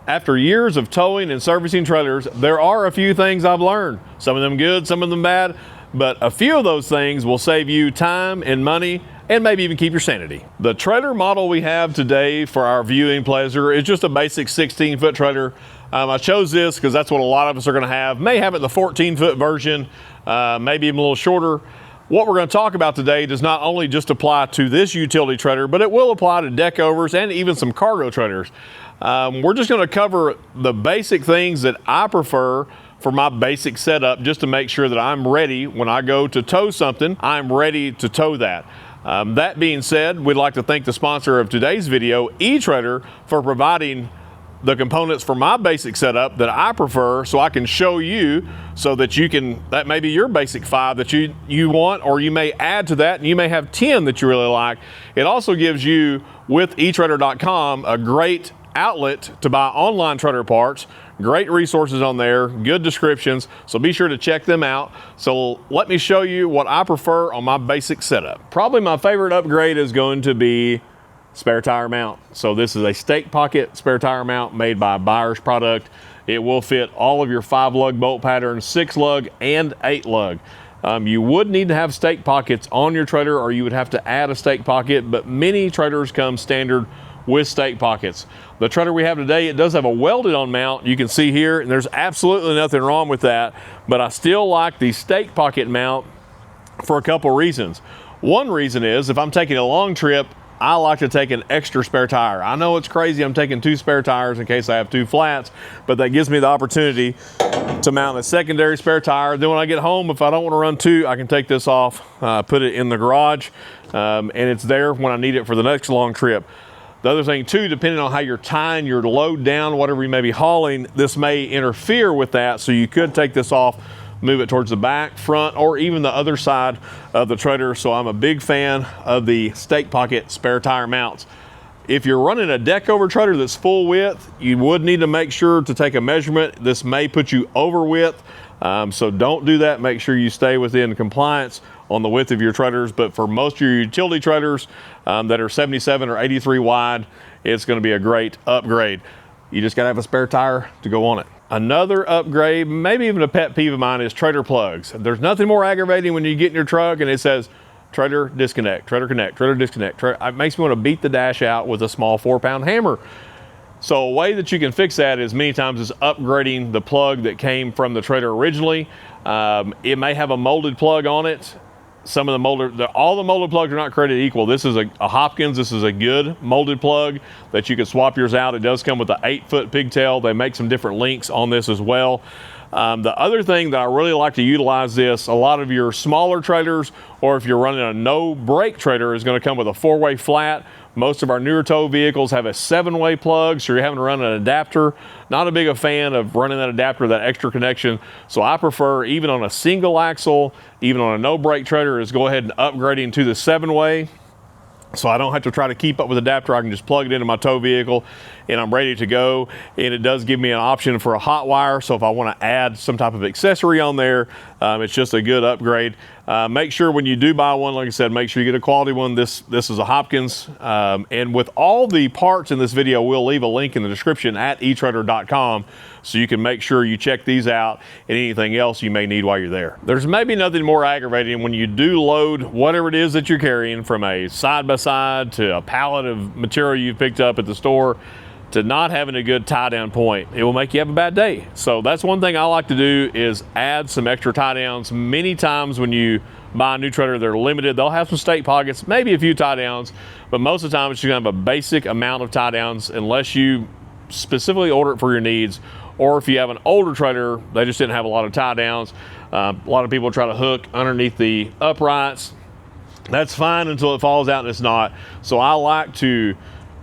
After years of towing and servicing trailers, there are a few things I've learned. Some of them good, some of them bad, but a few of those things will save you time and money and maybe even keep your sanity. The trailer model we have today for our viewing pleasure is just a basic 16-foot trailer. I chose this because that's what a lot of us are going to have. May have it in the 14-foot version, maybe even a little shorter. What we're going to talk about today does not only just apply to this utility trailer, but it will apply to deck overs and even some cargo trailers. We're just going to cover the basic things that I prefer for my basic setup, just to make sure that I'm ready when I go to tow something, I'm ready to tow that. That being said, we'd like to thank the sponsor of today's video, eTrailer, for providing the components for my basic setup that I prefer, so I can show you, so that you can, that may be your basic 5 that you want, or you may add to that and you may have 10 that you really like. It also gives you, with etrailer.com, a great outlet to buy online trailer parts. Great resources on there, good descriptions, so be sure to check them out. So let me show you what I prefer on my basic setup. Probably my favorite upgrade is going to be spare tire mount. So this is a stake pocket spare tire mount made by Buyer's Product. It will fit all of your 5-lug bolt patterns, 6-lug and 8-lug. You would need to have stake pockets on your trailer, or you would have to add a stake pocket, but many trailers come standard with stake pockets. The trailer we have today, it does have a welded on mount. You can see here, and there's absolutely nothing wrong with that, but I still like the stake pocket mount for a couple reasons. One reason is, if I'm taking a long trip, I like to take an extra spare tire. I know it's crazy, I'm taking 2 spare tires in case I have 2 flats, but that gives me the opportunity to mount a secondary spare tire. Then when I get home, if I don't want to run 2, I can take this off, put it in the garage, and it's there when I need it for the next long trip. The other thing too, depending on how you're tying your load down, whatever you may be hauling, this may interfere with that, so you could take this off, move it towards the back, front, or even the other side of the trailer. So I'm a big fan of the stake pocket spare tire mounts. If you're running a deck over trailer that's full width, you would need to make sure to take a measurement. This may put you over width, so don't do that. Make sure you stay within compliance on the width of your trailers. But for most of your utility trailers that are 77 or 83 wide, it's going to be a great upgrade. You just got to have a spare tire to go on it. Another upgrade, maybe even a pet peeve of mine, is trailer plugs. There's nothing more aggravating when you get in your truck and it says trailer disconnect, trailer connect, trailer disconnect. It makes me want to beat the dash out with a small 4-pound hammer. So a way that you can fix that is many times is upgrading the plug that came from the trailer originally. It may have a molded plug on it. Some of the molded, all the molded plugs are not created equal. This is a Hopkins. This is a good molded plug that you can swap yours out. It does come with an 8-foot pigtail. They make some different links on this as well. The other thing that I really like to utilize this, a lot of your smaller trailers, or if you're running a no brake trailer, is going to come with a 4-way flat. Most of our newer tow vehicles have a 7-way plug, so you're having to run an adapter. Not a big a fan of running that adapter, that extra connection. So I prefer, even on a single axle, even on a no brake trailer, is go ahead and upgrading to the 7-way. So I don't have to try to keep up with the adapter. I can just plug it into my tow vehicle and I'm ready to go. And it does give me an option for a hot wire. So if I want to add some type of accessory on there, it's just a good upgrade. Make sure when you do buy one, like I said, make sure you get a quality one. This is a Hopkins. And with all the parts in this video, we'll leave a link in the description at etrailer.com, so you can make sure you check these out and anything else you may need while you're there. There's maybe nothing more aggravating when you do load whatever it is that you're carrying, from a side-by-side to a pallet of material you've picked up at the store, to not having a good tie down point. It will make you have a bad day. So that's one thing I like to do, is add some extra tie downs. Many times when you buy a new trailer, they're limited. They'll have some stake pockets, maybe a few tie downs, but most of the time it's just gonna have a basic amount of tie downs, unless you specifically order it for your needs. Or if you have an older trailer, they just didn't have a lot of tie downs. A lot of people try to hook underneath the uprights. That's fine until it falls out and it's not. So I like to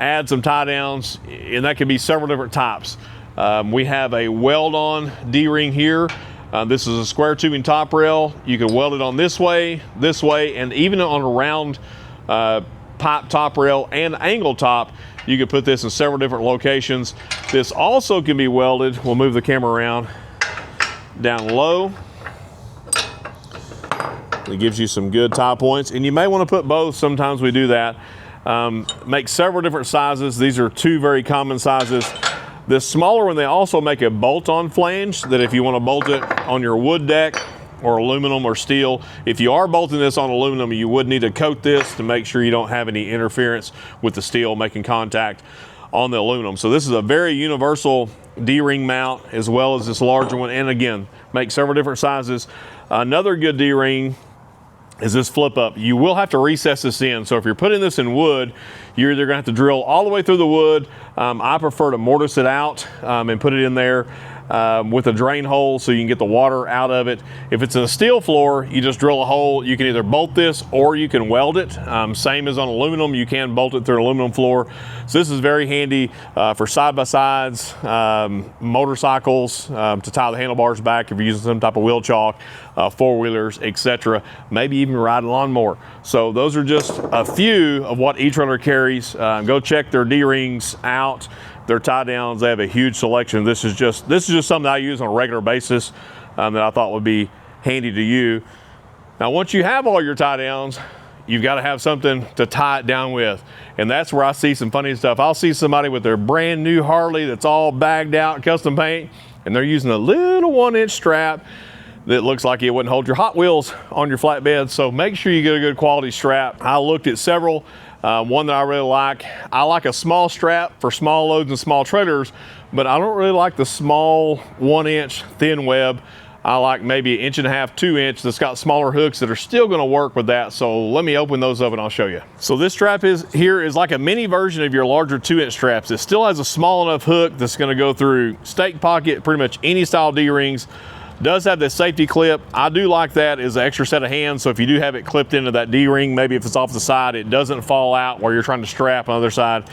add some tie downs, and that can be several different types. We have a weld on D-ring here. This is a square tubing top rail. You can weld it on this way, and even on a round pipe top rail and angle top. You can put this in several different locations. This also can be welded. We'll move the camera around, down low. It gives you some good tie points, and you may want to put both. Sometimes we do that. Make several different sizes. These are 2 very common sizes. This smaller one, they also make a bolt-on flange that if you want to bolt it on your wood deck or aluminum or steel, if you are bolting this on aluminum, you would need to coat this to make sure you don't have any interference with the steel making contact on the aluminum. So this is a very universal D-ring mount, as well as this larger one, and again, make several different sizes. Another good D-ring is this flip up. You will have to recess this in. So if you're putting this in wood, you're either gonna have to drill all the way through the wood. I prefer to mortise it out and put it in there with a drain hole so you can get the water out of it. If it's in a steel floor, you just drill a hole. You can either bolt this or you can weld it. Same as on aluminum, you can bolt it through an aluminum floor. So this is very handy for side-by-sides, motorcycles, to tie the handlebars back if you're using some type of wheel chalk, four-wheelers, etc. Maybe even ride a lawnmower. So those are just a few of what eTrailer carries. Go check their D-rings out. Their tie downs, they have a huge selection. This is just something I use on a regular basis that I thought would be handy to you. Now, once you have all your tie downs, you've got to have something to tie it down with. And that's where I see some funny stuff. I'll see somebody with their brand new Harley that's all bagged out, custom paint, and they're using a little 1-inch strap that looks like it wouldn't hold your Hot Wheels on your flatbed. So make sure you get a good quality strap. I looked at several. One that I really like. I like a small strap for small loads and small trailers, but I don't really like the small 1-inch thin web. I like maybe 1.5 inch, 2 inch that's got smaller hooks that are still gonna work with that. So let me open those up and I'll show you. So this strap is like a mini version of your larger 2-inch straps. It still has a small enough hook that's gonna go through stake pocket, pretty much any style D-rings. Does have this safety clip. I do like that as an extra set of hands, so if you do have it clipped into that D-ring, maybe if it's off the side, it doesn't fall out while you're trying to strap on the other side.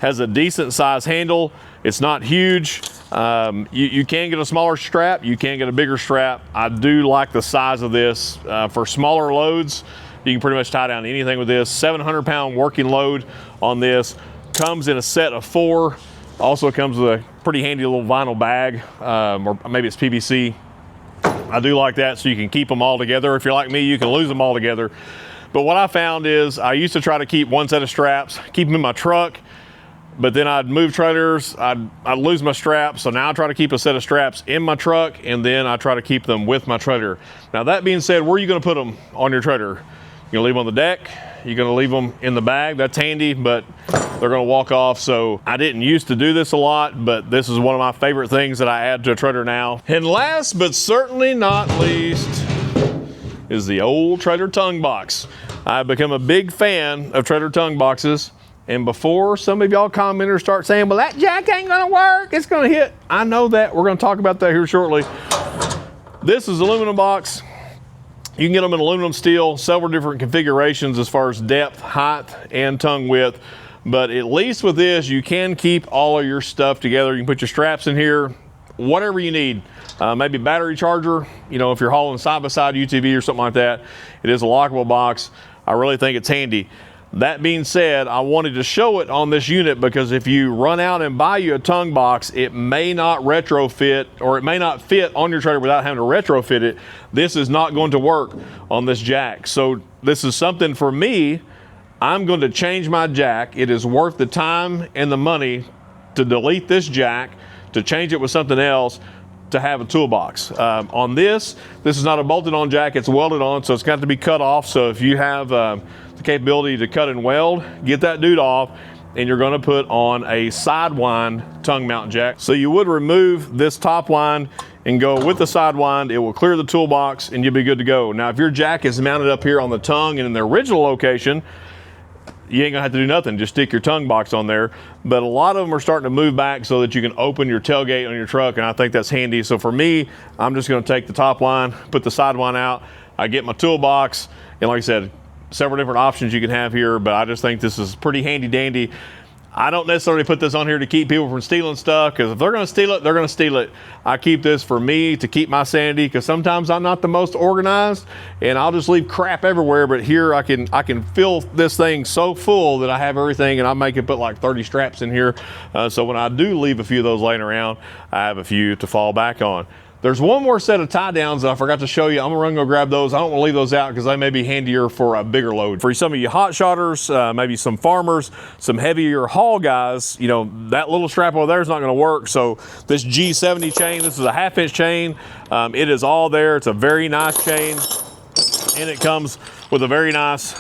Has a decent size handle. It's not huge. You can get a smaller strap, you can get a bigger strap. I do like the size of this. For smaller loads, you can pretty much tie down anything with this. 700-pound working load on this. Comes in a set of 4. Also comes with a pretty handy little vinyl bag, or maybe it's PVC. I do like that, so you can keep them all together. If you're like me, you can lose them all together. But what I found is I used to try to keep one set of straps, keep them in my truck, but then I'd move trailers, I'd lose my straps. So now I try to keep a set of straps in my truck, and then I try to keep them with my trailer. Now that being said, where are you gonna put them on your trailer? You're gonna leave them on the deck, you're gonna leave them in the bag. That's handy, but they're gonna walk off. So I didn't used to do this a lot, but this is one of my favorite things that I add to a trailer now. And last but certainly not least is the old trailer tongue box. I've become a big fan of trailer tongue boxes. And before some of y'all commenters start saying, well, that jack ain't gonna work, it's gonna hit. I know that, we're gonna talk about that here shortly. This is aluminum box. You can get them in aluminum, steel, several different configurations as far as depth, height, and tongue width. But at least with this, you can keep all of your stuff together. You can put your straps in here, whatever you need. Maybe battery charger, you know, if you're hauling side-by-side UTV or something like that. It is a lockable box. I really think it's handy. That being said, I wanted to show it on this unit because if you run out and buy you a tongue box, it may not retrofit, or it may not fit on your trailer without having to retrofit it. This is not going to work on this jack. So this is something for me. I'm going to change my jack. It is worth the time and the money to delete this jack, to change it with something else, to have a toolbox. On this is not a bolted on jack, it's welded on, so it's got to be cut off. So if you have the capability to cut and weld, get that dude off, and you're gonna put on a Sidewind tongue mount jack. So you would remove this top line and go with the Sidewind. It will clear the toolbox and you'll be good to go. Now, if your jack is mounted up here on the tongue and in the original location, you ain't gonna have to do nothing, just stick your tongue box on there. But a lot of them are starting to move back so that you can open your tailgate on your truck, and I think that's handy. So for me, I'm just gonna take the top line, put the Sidewind out, I get my toolbox, and like I said, several different options you can have here, but I just think this is pretty handy dandy. I don't necessarily put this on here to keep people from stealing stuff, because if they're gonna steal it, they're gonna steal it. I keep this for me to keep my sanity, because sometimes I'm not the most organized and I'll just leave crap everywhere, but here I can fill this thing so full that I have everything, and I make it put like 30 straps in here. So when I do leave a few of those laying around, I have a few to fall back on. There's one more set of tie downs that I forgot to show you. I'm gonna run go grab those. I don't want to leave those out because they may be handier for a bigger load. For some of you hot shotters, maybe some farmers, some heavier haul guys, you know, that little strap over there is not gonna work. So this G70 chain, this is a 1/2 inch chain. It is all there. It's a very nice chain, and it comes with a very nice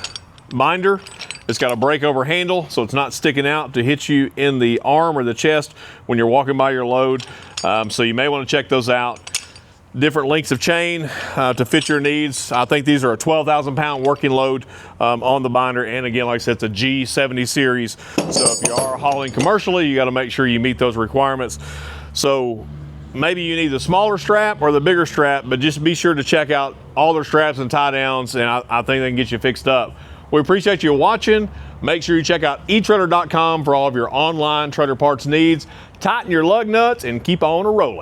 binder. It's got a breakover handle, so it's not sticking out to hit you in the arm or the chest when you're walking by your load. So you may want to check those out. Different lengths of chain to fit your needs. I think these are a 12,000 pound working load on the binder. And again, like I said, it's a G70 series. So if you are hauling commercially, you got to make sure you meet those requirements. So maybe you need the smaller strap or the bigger strap, but just be sure to check out all their straps and tie downs, and I think they can get you fixed up. We appreciate you watching. Make sure you check out etrailer.com for all of your online trailer parts needs. Tighten your lug nuts and keep on a rolling.